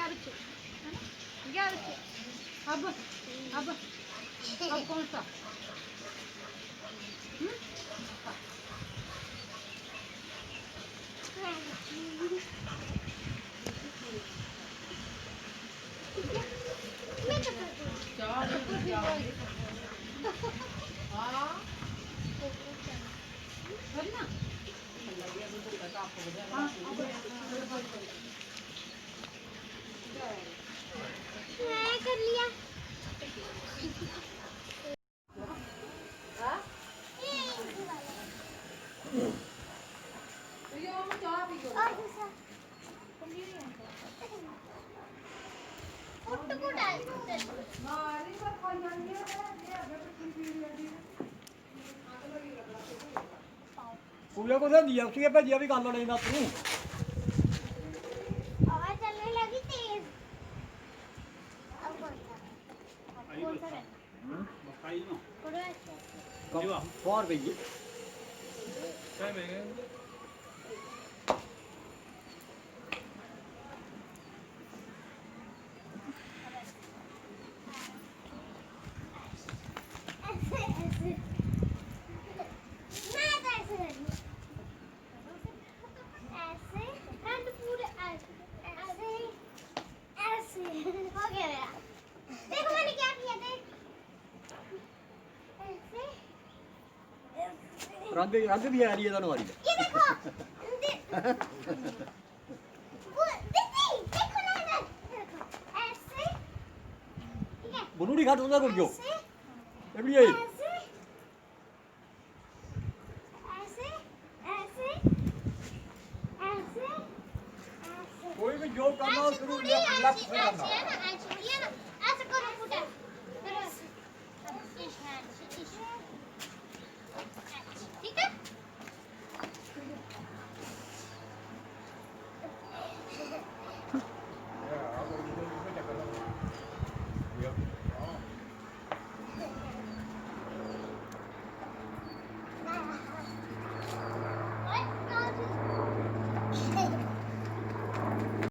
गया बच्चे है ना गया बच्चे अब कौन सा कर लिया ਕੁੜੀਆਂ ਕੋਲ ਹੁੰਦੀ ਆ ਉਸੇ ਭੱਜਿਆ ਵੀ ਗੱਲ ਲੈਂਦਾ ਤੂੰ आवाज चलने लगी तेज अब कौन सा मकाई नो थोड़ा ਫੋਰ ਪਈ काय मेगे ऐसे ऐसे मैं तो ऐसे करूंगी ऐसे हैंड पूरे ऐसे ऐसे हो गया मेरा देखो मैंने क्या किया देख ऐसे ਰੰਗ ਰੰਗ ਦੀ ਆ ਰਹੀ ਹੈ ਤੁਹਾਨੂੰ ਆ ਰਹੀ ਹੈ ये देखो वो दीदी देखो ना इधर देखो ऐसे ठीक है ਬੁੱਲੂ ਨਹੀਂ ਘੱਟ ਹੁੰਦਾ ਕੁੜ ਜੋ ऐसे ਇਹ ਵੀ ਇਹ ऐसे ऐसे ऐसे ऐसे ऐसे ਕੋਈ ਵੀ ਜੋ ਕਰਨਾ ਉਹ ਸ਼ੁਰੂ ਲੱਖ ਸੇ ਕਰਨਾ ऐसे करो फुटा करो ऐसे